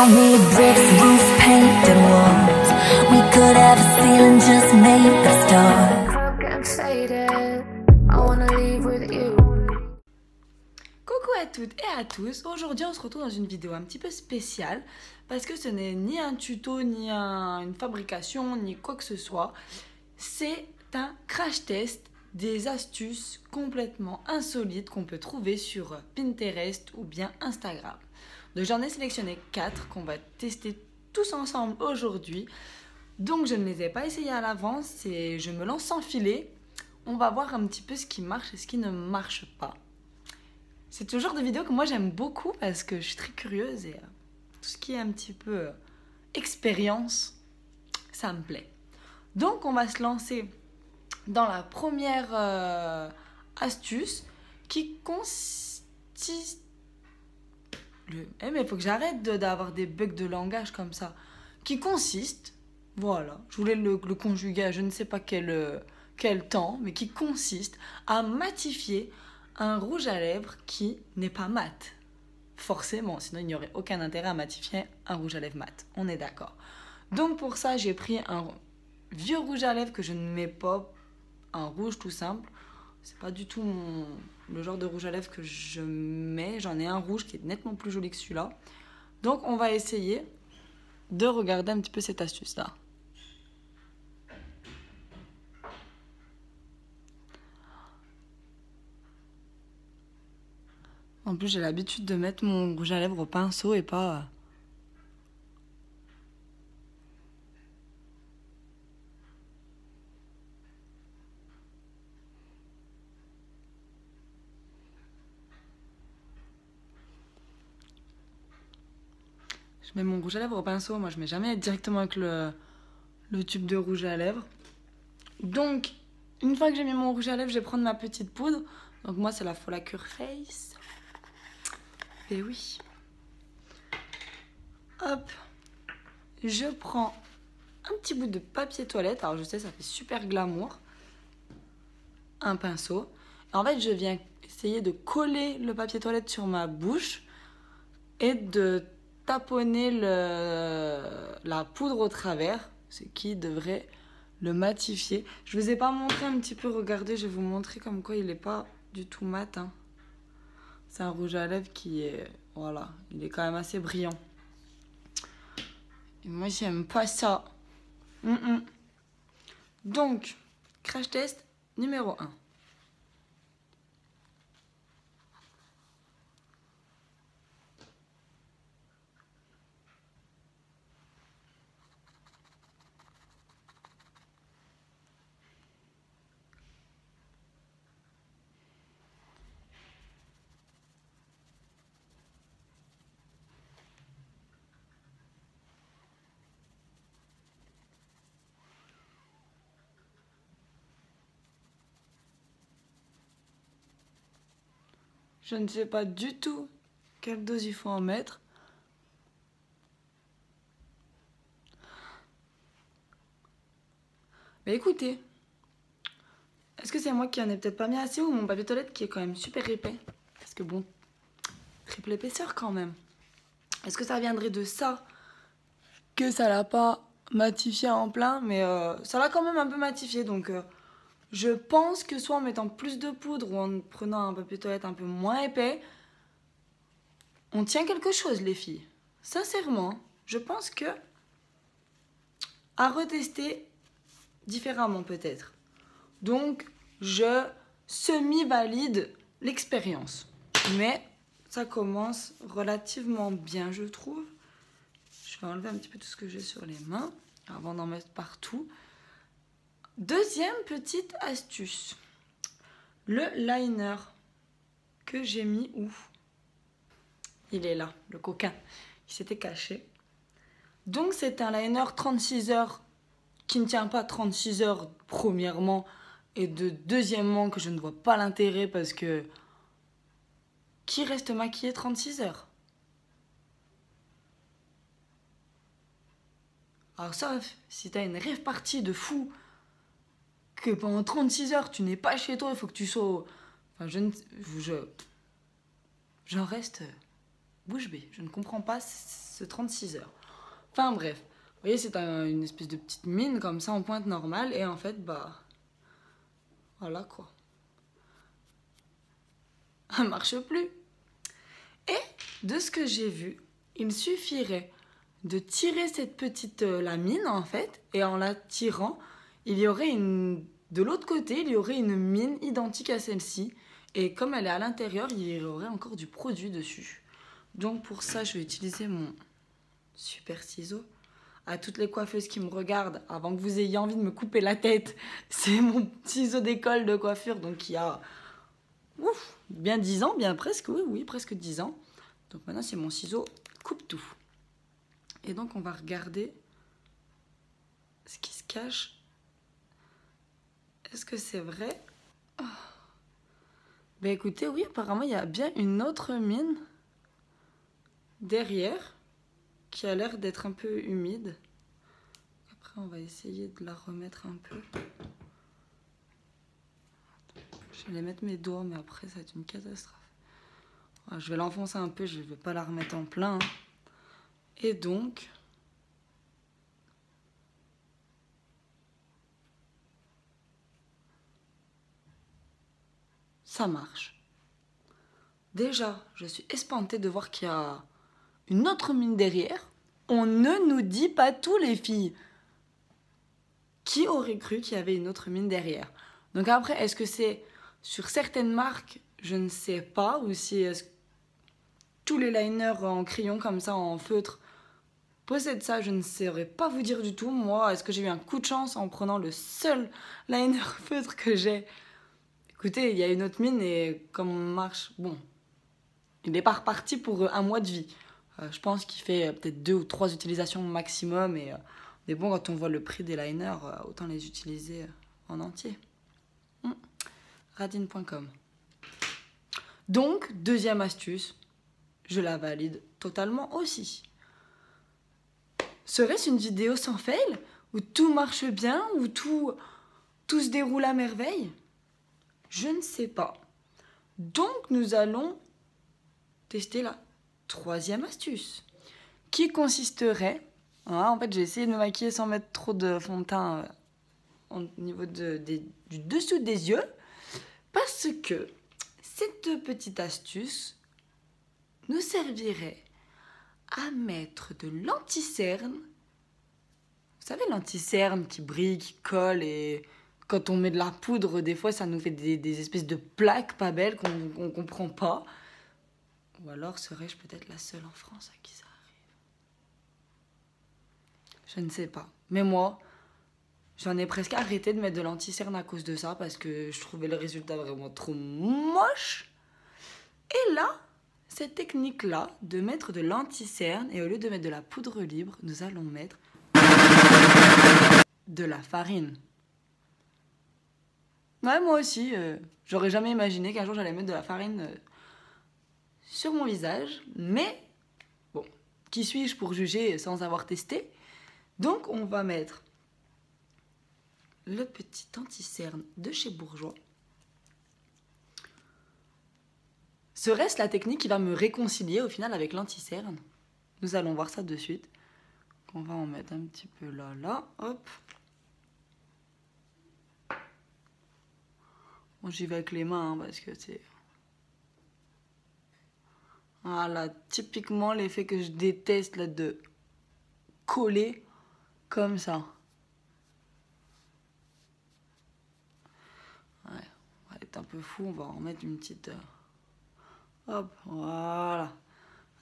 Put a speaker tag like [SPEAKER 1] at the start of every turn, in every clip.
[SPEAKER 1] don't need bricks, roofs, paint and walls. We could have a ceiling just made of stars. I wanna leave with you.
[SPEAKER 2] Coucou à toutes et à tous, aujourd'hui on se retrouve dans une vidéo un petit peu spéciale parce que ce n'est ni un tuto, ni une fabrication, ni quoi que ce soit. C'est un crash test des astuces complètement insolites qu'on peut trouver sur Pinterest ou bien Instagram. Donc j'en ai sélectionné 4 qu'on va tester tous ensemble aujourd'hui. Donc je ne les ai pas essayés à l'avance et je me lance sans filet. On va voir un petit peu ce qui marche et ce qui ne marche pas. C'est le genre de vidéo que moi j'aime beaucoup parce que je suis très curieuse et tout ce qui est un petit peu expérience, ça me plaît. Donc on va se lancer dans la première astuce qui consiste... mais il faut que j'arrête d'avoir des bugs de langage comme ça. Qui consiste, voilà, je voulais le conjuguer à je ne sais pas quel temps, mais qui consiste à matifier un rouge à lèvres qui n'est pas mat. Forcément, sinon il n'y aurait aucun intérêt à matifier un rouge à lèvres mat. On est d'accord. Donc pour ça, j'ai pris un vieux rouge à lèvres que je ne mets pas, un rouge tout simple. C'est pas du tout le genre de rouge à lèvres que je mets. J'en ai un rouge qui est nettement plus joli que celui-là. Donc on va essayer de regarder un petit peu cette astuce-là. En plus, j'ai l'habitude de mettre mon rouge à lèvres au pinceau et pas... Je mets mon rouge à lèvres au pinceau. Moi, je mets jamais directement avec le tube de rouge à lèvres. Donc, une fois que j'ai mis mon rouge à lèvres, je vais prendre ma petite poudre. Donc moi, c'est la Folacure Face. Et oui. Hop. Je prends un petit bout de papier toilette. Alors je sais, ça fait super glamour. Un pinceau. Et en fait, je viens essayer de coller le papier toilette sur ma bouche et de taponner la poudre au travers, ce qui devrait le matifier. Je vous ai pas montré un petit peu, regardez, je vais vous montrer comme quoi il n'est pas du tout mat. Hein. C'est un rouge à lèvres qui est, voilà, il est quand même assez brillant. Et moi, j'aime pas ça. Donc, crash test numéro 1. Je ne sais pas du tout quelle dose il faut en mettre. Mais écoutez, est-ce que c'est moi qui en ai peut-être pas mis assez ou mon papier toilette qui est quand même super épais? Parce que bon, triple épaisseur quand même. Est-ce que ça viendrait de ça que ça l'a pas matifié en plein? Mais ça l'a quand même un peu matifié, donc... je pense que soit en mettant plus de poudre ou en prenant un papier toilette un peu moins épais, on tient quelque chose, les filles. Sincèrement, je pense que à retester différemment peut-être. Donc, je semi-valide l'expérience. Mais ça commence relativement bien, je trouve. Je vais enlever un petit peu tout ce que j'ai sur les mains avant d'en mettre partout. Deuxième petite astuce, le liner que j'ai mis où? Il est là, le coquin, il s'était caché. Donc c'est un liner 36 heures qui ne tient pas 36 heures premièrement et deuxièmement que je ne vois pas l'intérêt parce que qui reste maquillé 36 heures? Alors sauf si t'as une rêve partie de fou que pendant 36 heures, tu n'es pas chez toi, il faut que tu sois... Enfin, j'en reste bouche bée. Je ne comprends pas ce 36 heures. Enfin bref, vous voyez, c'est une espèce de petite mine comme ça en pointe normale. Et en fait, bah, voilà quoi. Elle marche plus. Et de ce que j'ai vu, il suffirait de tirer cette petite lamine en fait, et en la tirant, il y aurait de l'autre côté, il y aurait une mine identique à celle-ci, et comme elle est à l'intérieur, il y aurait encore du produit dessus. Donc pour ça, je vais utiliser mon super ciseau. À toutes les coiffeuses qui me regardent, avant que vous ayez envie de me couper la tête, c'est mon ciseau d'école de coiffure, donc il y a bien 10 ans, bien presque, oui, presque 10 ans. Donc maintenant, c'est mon ciseau coupe-tout. Et donc, on va regarder ce qui se cache. Est-ce que c'est vrai? Oh. Ben écoutez, oui, apparemment, il y a bien une autre mine derrière qui a l'air d'être un peu humide. Après, on va essayer de la remettre un peu. Je vais mettre mes doigts, mais après, ça va être une catastrophe. Alors, je vais l'enfoncer un peu, je ne vais pas la remettre en plein. Et donc, ça marche. Déjà, je suis espantée de voir qu'il y a une autre mine derrière. On ne nous dit pas tout, les filles. Qui aurait cru qu'il y avait une autre mine derrière? Donc après, est-ce que c'est sur certaines marques? Je ne sais pas. Ou si est-ce que tous les liners en crayon comme ça, en feutre, possèdent ça? Je ne saurais pas vous dire du tout. Moi, est-ce que j'ai eu un coup de chance en prenant le seul liner feutre que j'ai? Écoutez, il y a une autre mine et comme on marche, bon, il n'est pas reparti pour un mois de vie. Je pense qu'il fait peut-être 2 ou 3 utilisations maximum. Mais bon, quand on voit le prix des liners, autant les utiliser en entier. Radine.com. Donc, deuxième astuce, je la valide totalement aussi. Serait-ce une vidéo sans fail? Où tout marche bien? Où tout se déroule à merveille? Je ne sais pas. Donc, nous allons tester la troisième astuce, qui consisterait... en fait, j'ai essayé de me maquiller sans mettre trop de fond de teint au niveau du dessous des yeux, parce que cette petite astuce nous servirait à mettre de l'anti-cerne. Vous savez, l'anti-cerne qui brille, qui colle, et quand on met de la poudre, des fois, ça nous fait des espèces de plaques pas belles qu'on ne comprend pas. Ou alors serais-je peut-être la seule en France à qui ça arrive? Je ne sais pas. Mais moi, j'en ai presque arrêté de mettre de l'anti-cerne à cause de ça, parce que je trouvais le résultat vraiment trop moche. Et là, cette technique-là, de mettre de l'anti-cerne, et au lieu de mettre de la poudre libre, nous allons mettre de la farine. Ouais, moi aussi, j'aurais jamais imaginé qu'un jour j'allais mettre de la farine sur mon visage, mais bon, qui suis-je pour juger sans avoir testé? Donc on va mettre le petit anti-cerne de chez Bourjois. Serait-ce la technique qui va me réconcilier au final avec l'anti-cerne? Nous allons voir ça de suite. On va en mettre un petit peu là, hop. Bon, j'y vais avec les mains parce que c'est... Voilà, typiquement l'effet que je déteste là, de coller comme ça. Ouais, on va être un peu fou, on va en mettre une petite... Hop, voilà.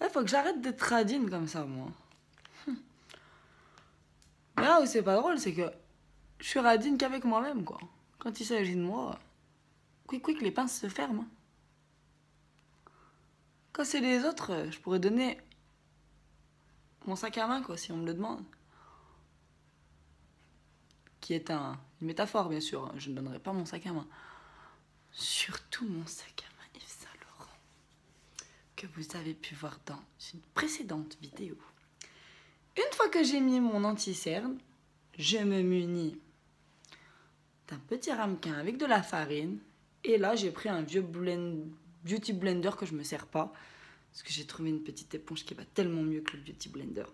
[SPEAKER 2] Il faut que j'arrête d'être radine comme ça, moi. Mais là où c'est pas drôle, c'est que je suis radine qu'avec moi-même, quoi. Quand il s'agit de moi, quick, les pinces se ferment. Quand c'est les autres, je pourrais donner mon sac à main, quoi, si on me le demande. Qui est une métaphore, bien sûr. Je ne donnerai pas mon sac à main. Surtout mon sac à main Yves Saint Laurent, que vous avez pu voir dans une précédente vidéo. Une fois que j'ai mis mon anti-cerne, je me munis d'un petit ramequin avec de la farine. Et là, j'ai pris un vieux beauty blender que je me sers pas. Parce que j'ai trouvé une petite éponge qui va tellement mieux que le Beauty Blender.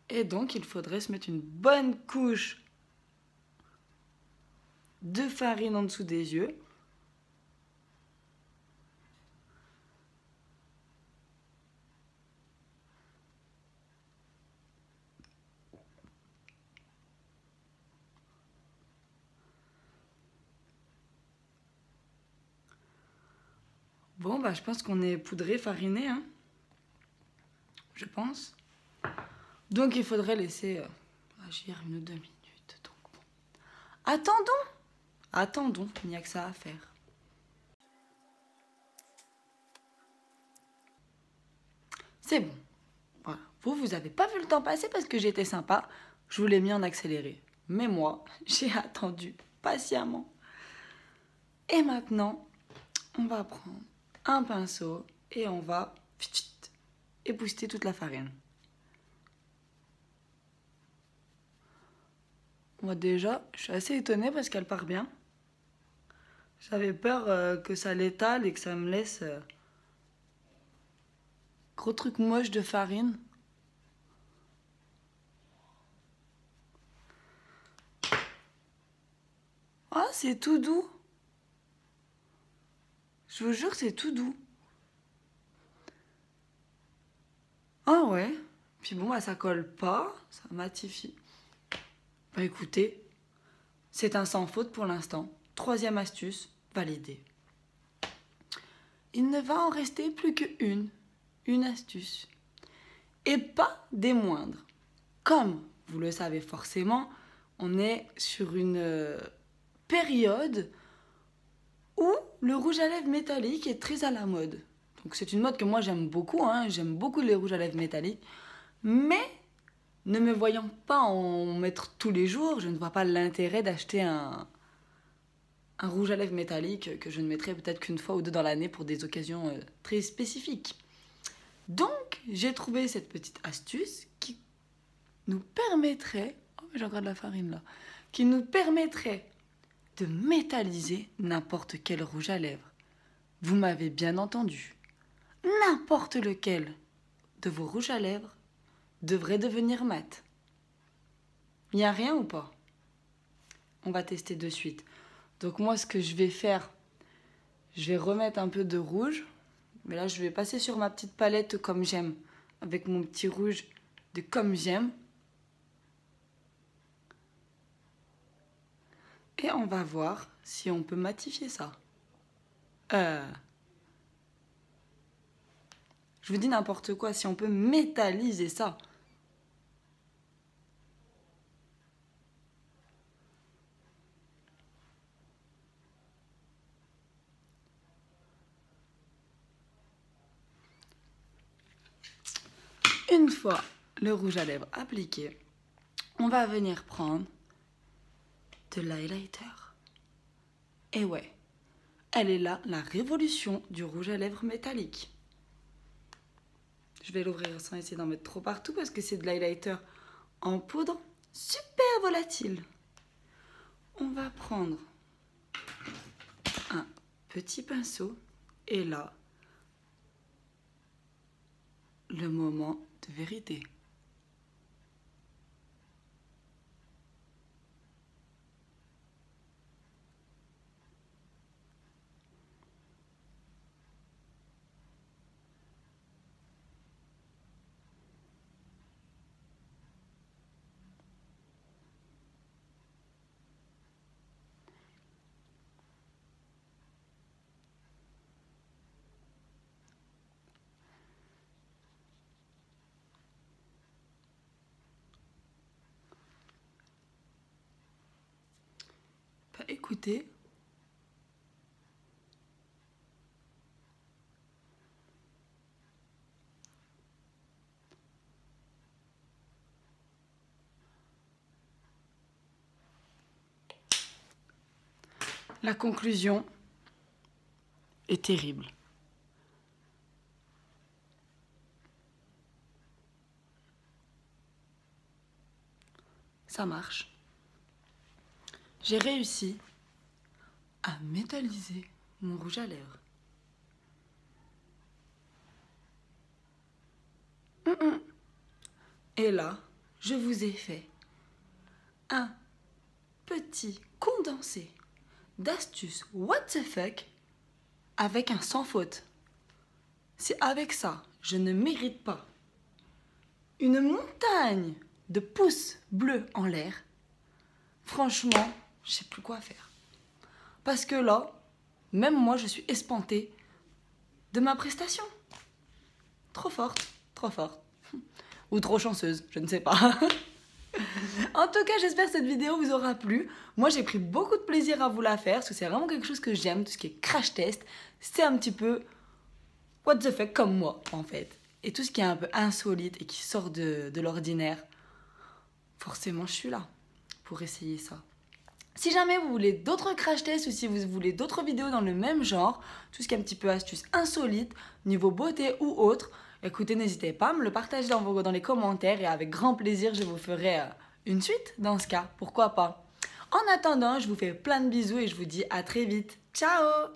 [SPEAKER 2] Et donc, il faudrait se mettre une bonne couche de farine en dessous des yeux. Bon, bah, je pense qu'on est poudré, fariné, hein. Je pense. Donc, il faudrait laisser agir 1 ou 2 minutes. Donc, bon. Attendons, il n'y a que ça à faire. C'est bon. Voilà. Vous n'avez pas vu le temps passer parce que j'étais sympa. Je vous l'ai mis en accéléré. Mais moi, j'ai attendu patiemment. Et maintenant, on va prendre un pinceau et on va épousseter toute la farine. Moi déjà, je suis assez étonnée parce qu'elle part bien. J'avais peur que ça l'étale et que ça me laisse gros truc moche de farine. Ah, c'est tout doux. Je vous jure, c'est tout doux. Ah ouais. Puis bon, bah, ça colle pas, ça matifie. Bah écoutez, c'est un sans faute pour l'instant. 3e astuce, validée. Il ne va en rester plus une astuce. Et pas des moindres. Comme vous le savez forcément, on est sur une période où le rouge à lèvres métallique est très à la mode. Donc c'est une mode que moi j'aime beaucoup, hein. J'aime beaucoup les rouges à lèvres métalliques. Mais ne me voyant pas en mettre tous les jours, je ne vois pas l'intérêt d'acheter un rouge à lèvres métallique que je ne mettrai peut-être qu'une fois ou deux dans l'année pour des occasions très spécifiques. Donc j'ai trouvé cette petite astuce qui nous permettrait, oh mais j'ai encore de la farine là, qui nous permettrait de métalliser n'importe quel rouge à lèvres. Vous m'avez bien entendu. N'importe lequel de vos rouges à lèvres devrait devenir mat. Il n'y a rien ou pas? On va tester de suite. Donc moi, ce que je vais faire, je vais remettre un peu de rouge. Mais là, je vais passer sur ma petite palette comme j'aime, avec mon petit rouge de comme j'aime. Et on va voir si on peut matifier ça. Je vous dis n'importe quoi, si on peut métalliser ça. Une fois le rouge à lèvres appliqué, on va venir prendre de l'highlighter. Et ouais, elle est là, la révolution du rouge à lèvres métallique. Je vais l'ouvrir sans essayer d'en mettre trop partout parce que c'est de l'highlighter en poudre super volatile. On va prendre un petit pinceau et là, le moment de vérité. Bah, écoutez, la conclusion est terrible. Ça marche. J'ai réussi à métalliser mon rouge à lèvres. Et là, je vous ai fait un petit condensé d'astuces what the fuck avec un sans faute. Si avec ça, je ne mérite pas une montagne de pouces bleus en l'air, franchement, je sais plus quoi faire. Parce que là, même moi, je suis espantée de ma prestation. Trop forte, trop forte. Ou trop chanceuse, je ne sais pas. En tout cas, j'espère que cette vidéo vous aura plu. Moi, j'ai pris beaucoup de plaisir à vous la faire, parce que c'est vraiment quelque chose que j'aime, tout ce qui est crash test. C'est un petit peu what the fuck comme moi, en fait. Et tout ce qui est un peu insolite et qui sort de l'ordinaire, forcément, je suis là pour essayer ça. Si jamais vous voulez d'autres crash tests ou si vous voulez d'autres vidéos dans le même genre, tout ce qui est un petit peu astuces insolites, niveau beauté ou autre, écoutez, n'hésitez pas à me le partager dans les commentaires et avec grand plaisir, je vous ferai une suite dans ce cas, pourquoi pas. En attendant, je vous fais plein de bisous et je vous dis à très vite. Ciao!